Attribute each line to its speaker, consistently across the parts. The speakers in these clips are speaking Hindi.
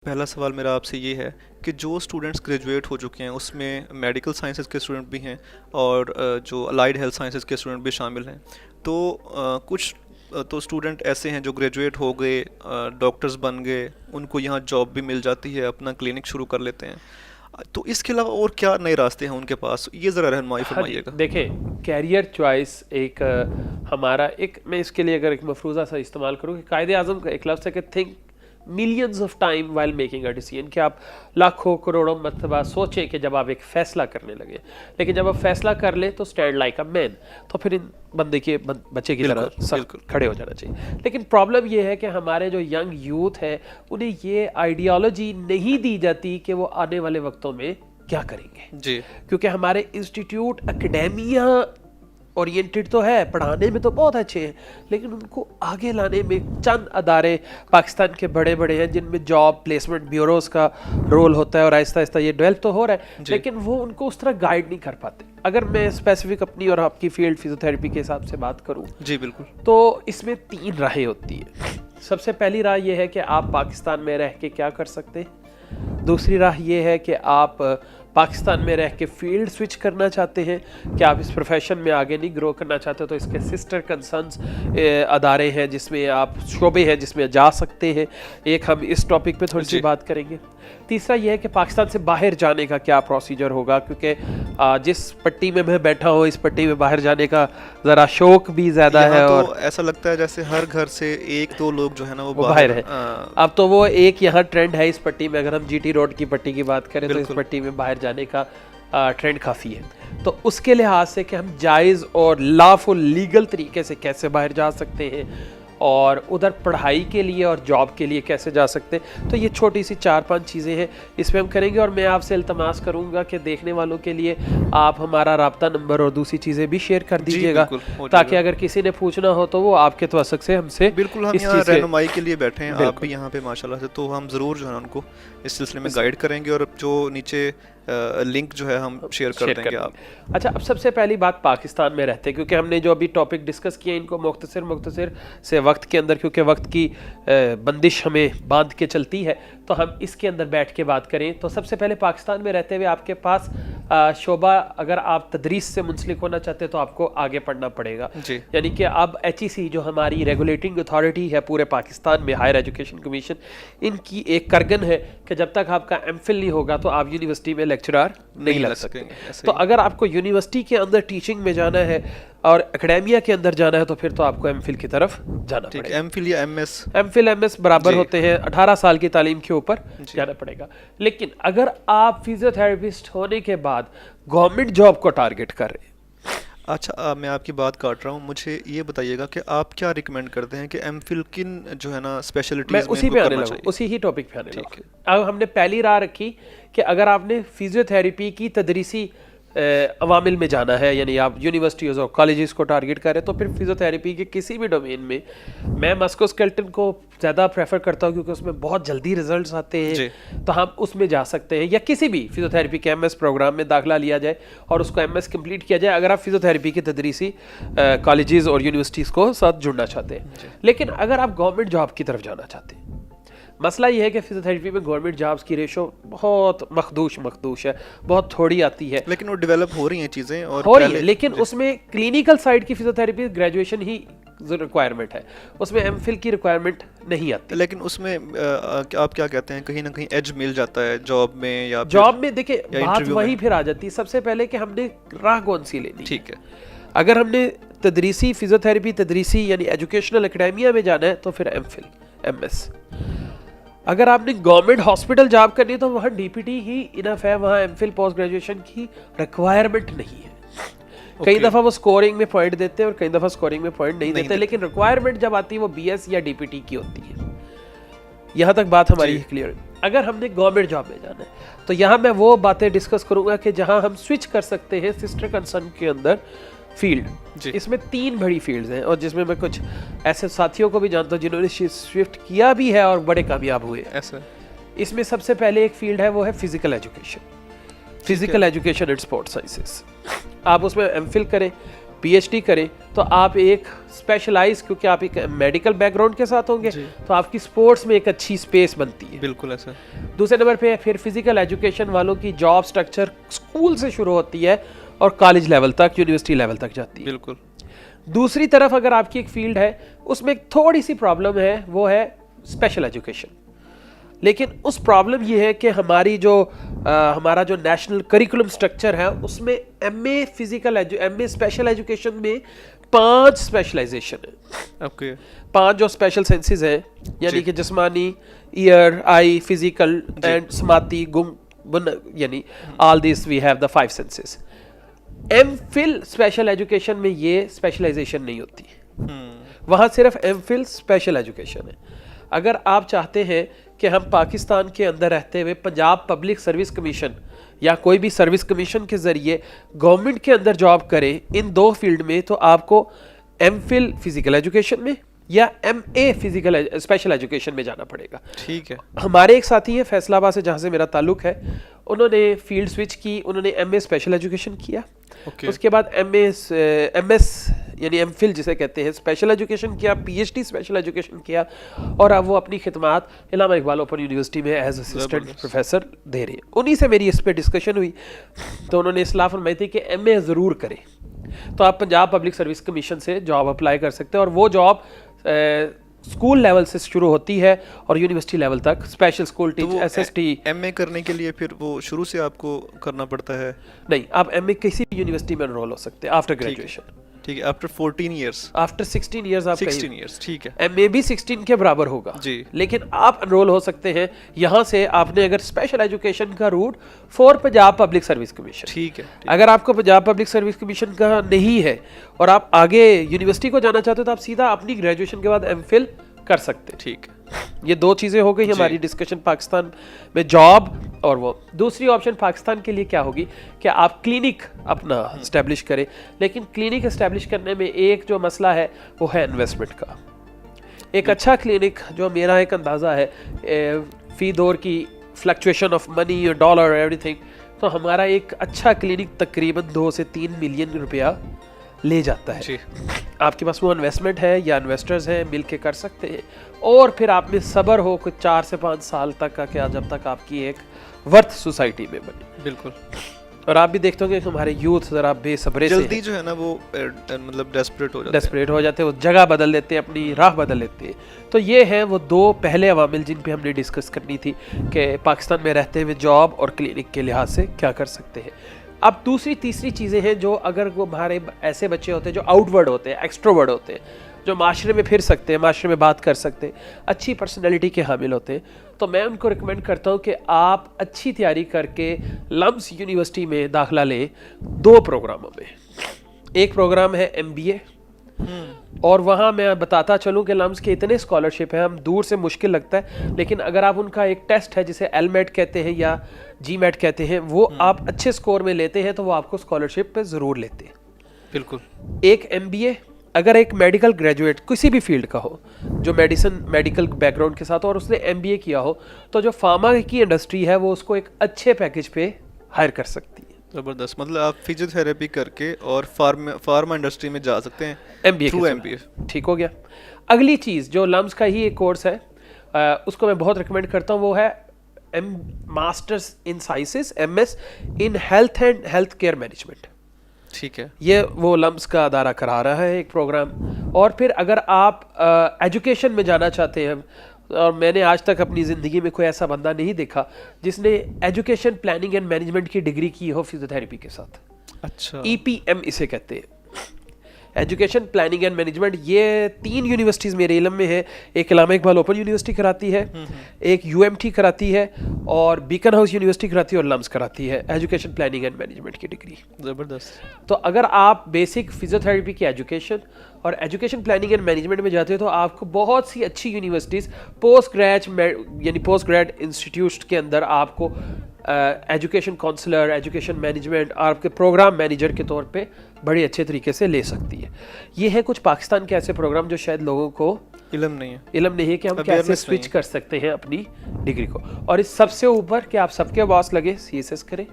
Speaker 1: पहला सवाल मेरा आपसे ये है कि जो स्टूडेंट्स ग्रेजुएट हो चुके हैं उसमें मेडिकल साइंसेज के स्टूडेंट भी हैं और जो अलाइड हेल्थ साइंसेज के स्टूडेंट भी शामिल हैं। तो कुछ तो स्टूडेंट ऐसे हैं जो ग्रेजुएट हो गए, डॉक्टर्स बन गए, उनको यहाँ जॉब भी मिल जाती है, अपना क्लिनिक शुरू कर लेते हैं। तो इसके अलावा और क्या नए रास्ते हैं उनके पास, ये ज़रा रहनुमाई
Speaker 2: हाँ जी,
Speaker 1: फरमाइएगा।
Speaker 2: देखें कैरियर चॉइस एक हमारा एक मैं इसके लिए अगर एक मफरूज़ा सा इस्तेमाल करूँ कि कायदे आज़म का एक लफ्ज़ है कि think millions of time while making a decision, कि आप लाखों करोड़ों मरतबा सोचें कि जब आप एक फ़ैसला करने लगे, लेकिन जब आप फैसला कर लें तो स्टैंड लाइक अ मैन, तो फिर इन बच्चे की तरह
Speaker 1: बिल्कुल
Speaker 2: सब
Speaker 1: बिल्कुल।
Speaker 2: खड़े हो जाना चाहिए। लेकिन प्रॉब्लम ये है कि हमारे जो यंग यूथ है उन्हें ये आइडियोलॉजी नहीं दी जाती कि वो आने वाले वक्तों में क्या करेंगे,
Speaker 1: जी
Speaker 2: क्योंकि हमारे इंस्टीट्यूट एकेडेमिया ओरिएंटेड तो है, पढ़ाने में तो बहुत अच्छे हैं, लेकिन उनको आगे लाने में चंद अदारे पाकिस्तान के बड़े बड़े हैं जिनमें जॉब प्लेसमेंट ब्यूरोज का रोल होता है और आहिस्ता आहिस्ता ये डेवलप तो हो रहा है, लेकिन वो उनको उस तरह गाइड नहीं कर पाते। अगर मैं स्पेसिफिक अपनी और आपकी फील्ड फिजियोथेरेपी के हिसाब से बात करूँ
Speaker 1: जी बिल्कुल।
Speaker 2: तो इसमें 3 राहें होती है। सबसे पहली राह ये है कि आप पाकिस्तान में रह के क्या कर सकते हैं। दूसरी राह ये है कि आप पाकिस्तान में रह के फील्ड स्विच करना चाहते हैं, कि आप इस प्रोफेशन में आगे नहीं ग्रो करना चाहते, तो इसके सिस्टर कंसर्न्स अदारे हैं जिसमें आप शोबे हैं जिसमें जा सकते हैं। एक हम इस टॉपिक पे थोड़ी सी बात करेंगे। तीसरा यह है कि पाकिस्तान से बाहर जाने का क्या प्रोसीजर होगा, क्योंकि जिस पट्टी में मैं बैठा हूँ इस पट्टी में बाहर जाने का ज़रा शौक भी ज़्यादा है,
Speaker 1: तो
Speaker 2: और
Speaker 1: ऐसा लगता है जैसे हर घर से एक दो लोग जो है ना वो
Speaker 2: बाहर है। अब तो वो एक यहाँ ट्रेंड है इस पट्टी में, अगर हम जीटी रोड की पट्टी की बात करें तो इस पट्टी में बाहर जाने का ट्रेंड काफ़ी है। तो उसके लिहाज से कि हम जायज़ और लॉफुल लीगल तरीके से कैसे बाहर जा सकते हैं और उधर पढ़ाई के लिए और जॉब के लिए कैसे जा सकते हैं, तो ये छोटी सी 4-5 चीज़ें हैं इसमें हम करेंगे। और मैं आपसे इल्तमास करूंगा कि देखने वालों के लिए आप हमारा राब्ता नंबर और दूसरी चीज़ें भी शेयर कर दीजिएगा, ताकि अगर किसी ने पूछना हो तो वो आपके तवसक से हमसे
Speaker 1: बिल्कुल हम यहाँ रहनुमाई के लिए बैठे हैं, आप भी यहाँ पे माशाल्लाह से, तो हम ज़रूर जो है उनको इस सिलसिले में गाइड करेंगे और जो नीचे लिंक जो है हम शेयर कर देंगे आप।
Speaker 2: अच्छा, अब सबसे पहली बात पाकिस्तान में रहते, क्योंकि हमने जो अभी टॉपिक डिस्कस किए इनको मुख्तसर से वक्त के अंदर, क्योंकि वक्त की बंदिश हमें बांध के चलती है, तो हम इसके अंदर बैठ के बात करें। तो सबसे पहले पाकिस्तान में रहते हुए आपके पास शोबा, अगर आप तदरीस से मुंसलिक होना चाहते हैं तो आपको आगे पढ़ना पड़ेगा। यानी कि अब HEC जो हमारी रेगुलेटिंग अथॉरिटी है पूरे पाकिस्तान में, हायर एजुकेशन कमीशन, इनकी एक करगन है कि जब तक आपका MPhil नहीं होगा तो आप यूनिवर्सिटी में लेक्चरर नहीं लग सकते। तो अगर आपको यूनिवर्सिटी के अंदर टीचिंग में जाना है और एकेडेमिया के अंदर जाना है तो फिर तो आपको MPhil की तरफ जाना पड़ेगा।
Speaker 1: MPhil या
Speaker 2: MPhil MS बराबर होते हैं, 18 साल की तालीम के ऊपर जाना पड़ेगा। लेकिन अगर आप फिजियोथेरेपिस्ट होने के बाद गवर्नमेंट जॉब को टारगेट कर रहे हैं,
Speaker 1: अच्छा मैं आपकी बात काट रहा हूँ, मुझे ये बताइएगा कि आप क्या रिकमेंड करते हैं कि MPhil किन जो है ना स्पेशलिटीज में
Speaker 2: उसी पे आने लगा, उसी ही टॉपिक पे आने लगा। अब हमने पहली राह रखी कि अगर आपने फिजियोथेरेपी की तदरीसी अवामिल में जाना है, यानी आप यूनिवर्सिटीज़ और कॉलेजेस को टारगेट करें, तो फिर फिजियोथेरेपी के किसी भी डोमेन में मैं मस्कुलोस्केलेटल को ज़्यादा प्रेफर करता हूँ, क्योंकि उसमें बहुत जल्दी रिजल्ट्स आते हैं, तो हम उसमें जा सकते हैं। या किसी भी फिजियोथेरेपी के MS प्रोग्राम में दाखिला लिया जाए और उसको MS कंप्लीट किया जाए, अगर आप फिजियोथेरेपी की तदरीसी कॉलेजेस और यूनिवर्सिटीज़ को साथ जुड़ना चाहते हैं। लेकिन अगर आप गवर्नमेंट जॉब की तरफ जाना चाहते हैं, मसला ये है कि फिजियोथेरेपी में गवर्नमेंट जॉब्स की रेशो बहुत मखदूश है, बहुत थोड़ी आती है,
Speaker 1: लेकिन वो डेवलप हो रही हैं चीज़ें और
Speaker 2: हो रही है, लेकिन उसमें क्लिनिकल साइड की फिजियोथेरेपी ग्रेजुएशन ही रिक्वायरमेंट है, उसमें MPhil की रिक्वायरमेंट नहीं आती।
Speaker 1: लेकिन उसमें आप क्या कहते हैं, कहीं ना कहीं एज मिल जाता है जॉब में, या
Speaker 2: जॉब में देखिए बात वही फिर आ जाती है सबसे पहले कि हमने राह कौन सी लेनी।
Speaker 1: ठीक है,
Speaker 2: अगर हमने तदरीसी फिजियोथेरेपी तदरीसी यानी एजुकेशनल एकेडेमिया में जाना है तो फिर MPhil MS। अगर आपने गवर्नमेंट हॉस्पिटल जॉब करनी है तो वहाँ DPT ही इनफ है, वहाँ MPhil पोस्ट ग्रेजुएशन की रिक्वायरमेंट नहीं है। कई दफ़ा वो स्कोरिंग में पॉइंट देते हैं और कई दफ़ा स्कोरिंग में पॉइंट नहीं देते, लेकिन रिक्वायरमेंट जब आती है वो BS या DPT की होती है। यहाँ तक बात हमारी क्लियर है। अगर हमने गवर्नमेंट जॉब में जाना है तो यहाँ मैं वो बातें डिस्कस करूँगा कि जहाँ हम स्विच कर सकते हैं सिस्टर कंसर्न के अंदर फील्ड। इसमें 3 बड़ी फील्ड्स हैं और जिसमें मैं कुछ ऐसे साथियों को भी जानता हूँ जिन्होंने शिफ्ट किया भी है और बड़े कामयाब हुए ऐसा। इसमें सबसे पहले एक फील्ड है, वो है physical education and sports sciences. आप उसमें MPhil करें पीएचडी करें तो आप एक स्पेशलाइज, क्योंकि आप एक मेडिकल बैकग्राउंड के साथ होंगे
Speaker 1: जी।
Speaker 2: तो आपकी स्पोर्ट्स में एक अच्छी स्पेस बनती है।
Speaker 1: बिल्कुल ऐसा।
Speaker 2: दूसरे नंबर पे फिर फिजिकल एजुकेशन वालों की जॉब स्ट्रक्चर स्कूल से शुरू होती है और कॉलेज लेवल तक, यूनिवर्सिटी लेवल तक जाती है।
Speaker 1: बिल्कुल।
Speaker 2: दूसरी तरफ अगर आपकी एक फील्ड है उसमें एक थोड़ी सी प्रॉब्लम है, वो है स्पेशल एजुकेशन। लेकिन उस प्रॉब्लम ये है कि हमारा जो नेशनल करिकुलम स्ट्रक्चर है उसमें एमए स्पेशल एजुकेशन में 5 स्पेशलाइजेशन है।
Speaker 1: ओके।
Speaker 2: 5 जो स्पेशल सेंसेस हैं, यानी
Speaker 1: जी।
Speaker 2: कि जिस्मानी, ईयर, आई, फिजिकल
Speaker 1: जी।
Speaker 2: एंड समाती, यानी all this we have the 5 senses. MPhil special education में ये स्पेशलाइजेशन नहीं होती, वहाँ सिर्फ एमफिल स्पेशल एजुकेशन है। अगर आप चाहते हैं कि हम पाकिस्तान के अंदर रहते हुए पंजाब पब्लिक सर्विस कमीशन या कोई भी सर्विस कमीशन के ज़रिए गवर्नमेंट के अंदर जॉब करें इन 2 फील्ड में, तो आपको एमफिल फिजिकल एजुकेशन में या एमए फिजिकल स्पेशल एजुकेशन में जाना पड़ेगा।
Speaker 1: ठीक है।
Speaker 2: हमारे एक साथी हैं फैसलाबाद से, जहाँ से मेरा ताल्लुक है, उन्होंने फील्ड स्विच की, उन्होंने एमए स्पेशल एजुकेशन किया।
Speaker 1: ओके।
Speaker 2: उसके बाद एमएस यानी एमफिल जिसे कहते हैं स्पेशल एजुकेशन किया, पीएचडी स्पेशल एजुकेशन किया, और अब वो अपनी खिदमात इलामा इकबाल ओपन यूनिवर्सिटी में एज असिस्टेंट प्रोफेसर दे रहे हैं। उन्हीं से मेरी इस पर डिस्कशन हुई तो उन्होंने इस्लाह फरमाई थी कि एमए ज़रूर करें, तो आप पंजाब पब्लिक सर्विस कमीशन से जॉब अप्लाई कर सकते हैं, और वो जॉब स्कूल लेवल से शुरू होती है और यूनिवर्सिटी लेवल तक special school teach SST.
Speaker 1: MA करने के लिए फिर वो शुरू से आपको करना पड़ता है?
Speaker 2: नहीं, आप एमए किसी भी यूनिवर्सिटी में एनरोल हो सकते हैं आफ्टर ग्रेजुएशन।
Speaker 1: ठीक है। आफ्टर 14 इयर्स,
Speaker 2: आफ्टर 16 ईयर्स आप
Speaker 1: 16 इयर्स। ठीक है।
Speaker 2: एमए भी 16 के बराबर होगा
Speaker 1: जी।
Speaker 2: लेकिन आप एनरोल हो सकते हैं यहाँ से, आपने अगर स्पेशल एजुकेशन का route for Punjab public service commission.
Speaker 1: ठीक है।
Speaker 2: अगर आपको पंजाब पब्लिक सर्विस कमीशन का नहीं है और आप आगे यूनिवर्सिटी को जाना चाहते हो तो आप सीधा अपनी ग्रेजुएशन के बाद एमफिल कर सकते हैं।
Speaker 1: ठीक है।
Speaker 2: ये 2 चीज़ें हो गई हमारी डिस्कशन पाकिस्तान में जॉब और वो। दूसरी ऑप्शन पाकिस्तान के लिए क्या होगी कि आप क्लिनिक अपना इस्टेब्लिश करें, लेकिन क्लिनिक इस्टेब्लिश करने में एक जो मसला है वो है इन्वेस्टमेंट का। एक अच्छा क्लिनिक, जो मेरा एक अंदाज़ा है फी दौर की फ्लक्चुएशन ऑफ मनी और डॉलर एवरीथिंग, तो हमारा एक अच्छा क्लिनिक तकरीबन 2 से 3 मिलियन रुपया ले जाता है।
Speaker 1: जी।
Speaker 2: आपके पास वो इन्वेस्टमेंट है या इन्वेस्टर्स हैं, मिल के कर सकते हैं, और फिर आप में सब्र हो कुछ 4 से 5 साल तक का, क्या जब तक आपकी एक वर्थ सोसाइटी में बने।
Speaker 1: बिल्कुल।
Speaker 2: और आप भी देखते होंगे कि हमारे यूथ जरा बेसब्रे से
Speaker 1: जल्दी जो है ना वो मतलब डेस्परेट हो जाते हैं,
Speaker 2: वो जगह बदल लेते हैं, अपनी राह बदल लेते हैं। तो ये हैं वो 2 पहले अवामिल जिन पे हमने डिस्कस करनी थी कि पाकिस्तान में रहते हुए जॉब और क्लिनिक के लिहाज से क्या कर सकते हैं। अब दूसरी तीसरी चीज़ें हैं जो अगर वो हमारे ऐसे बच्चे होते हैं जो आउटवर्ड होते हैं, एक्सट्रोवर्ड होते हैं, जो माशरे में फिर सकते हैं, माशरे में बात कर सकते हैं, अच्छी पर्सनैलिटी के हामिल होते हैं, तो मैं उनको रिकमेंड करता हूँ कि आप अच्छी तैयारी करके लम्स यूनिवर्सिटी में दाखिला लें 2 प्रोग्रामों में। एक प्रोग्राम है MBA, और वहाँ मैं बताता चलूँ कि लम्स के इतने स्कॉलरशिप हैं, हम दूर से मुश्किल लगता है, लेकिन अगर आप उनका एक टेस्ट है जिसे LMAT कहते हैं या GMAT कहते हैं, वो आप अच्छे स्कोर में लेते हैं तो वो आपको स्कॉलरशिप पे ज़रूर लेते हैं।
Speaker 1: बिल्कुल।
Speaker 2: एक MBA अगर एक मेडिकल ग्रेजुएट किसी भी फील्ड का हो, जो मेडिकल बैकग्राउंड के साथ, और उसने MBA किया हो, तो जो फार्मा की इंडस्ट्री है वो उसको एक अच्छे पैकेज पे हायर कर सकती है।
Speaker 1: ज़बरदस्त। मतलब आप फिजियोथेरेपी करके और फार्मा इंडस्ट्री में जा सकते हैं
Speaker 2: MBA
Speaker 1: थ्रू
Speaker 2: के
Speaker 1: MBA।
Speaker 2: ठीक हो गया। अगली चीज़ जो लम्स का ही एक कोर्स है, उसको मैं बहुत रिकमेंड करता हूँ, वो है masters in sciences, MS in health and health care management.
Speaker 1: ठीक है।
Speaker 2: ये वो लम्स का अदारा करा रहा है एक प्रोग्राम। और फिर अगर आप एजुकेशन में जाना चाहते हैं, और मैंने आज तक अपनी ज़िंदगी में कोई ऐसा बंदा नहीं देखा जिसने एजुकेशन प्लानिंग एंड मैनेजमेंट की डिग्री की हो फिजियोथेरेपी के साथ।
Speaker 1: अच्छा।
Speaker 2: EPM इसे कहते हैं, एजुकेशन प्लानिंग एंड मैनेजमेंट। ये 3 यूनिवर्सिटीज़ मेरे इल्म में है। एक इलामा इकबाल ओपन यूनिवर्सिटी कराती है, एक UMT कराती है, और बीकन हाउस यूनिवर्सिटी कराती है, और लम्स कराती है एजुकेशन प्लानिंग एंड मैनेजमेंट की डिग्री।
Speaker 1: ज़बरदस्त।
Speaker 2: तो अगर आप बेसिक फिजियोथेरेपी की एजुकेशन और एजुकेशन प्लानिंग एंड मैनेजमेंट में जाते हो तो आपको बहुत सी अच्छी यूनिवर्सिटीज़ पोस्ट ग्रेड इंस्टीट्यूट के अंदर आपको एजुकेशन काउंसलर, एजुकेशन मैनेजमेंट, आपके प्रोग्राम मैनेजर के तौर पे बड़े अच्छे तरीके से ले सकती है। ये है कुछ पाकिस्तान के ऐसे प्रोग्राम जो शायद लोगों को
Speaker 1: इल्म नहीं है
Speaker 2: कि हम कैसे स्विच कर सकते हैं अपनी डिग्री को। और इस सबसे ऊपर कि आप सबके बॉस लगे CSS करें,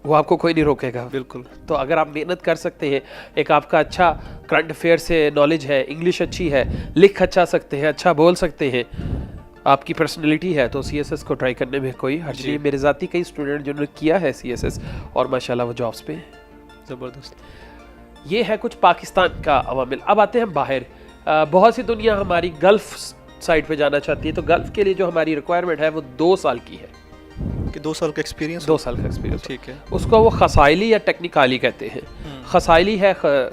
Speaker 2: वो आपको कोई नहीं रोकेगा।
Speaker 1: बिल्कुल।
Speaker 2: तो अगर आप मेहनत कर सकते हैं, एक आपका अच्छा करंट अफेयर से नॉलेज है, इंग्लिश अच्छी है, लिख अच्छा सकते हैं, अच्छा बोल सकते हैं, आपकी पर्सनैलिटी है, तो CSS को ट्राई करने में कोई हर्ज नहीं है। मेरे ज़ाती कई स्टूडेंट जिन्होंने किया है CSS और माशाल्लाह वो जॉब्स पे हैं।
Speaker 1: ज़बरदस्त।
Speaker 2: ये है कुछ पाकिस्तान का अवामिल। अब आते हैं बाहर। बहुत सी दुनिया हमारी गल्फ़ साइड पे जाना चाहती है, तो गल्फ़ के लिए जो हमारी रिक्वायरमेंट है वो 2 साल की है
Speaker 1: कि 2 साल का एक्सपीरियंस।
Speaker 2: 2 साल का एक्सपीरियंस।
Speaker 1: ठीक है।
Speaker 2: उसको वो खसाइली या टेक्निकाली कहते हैं। खसाइली है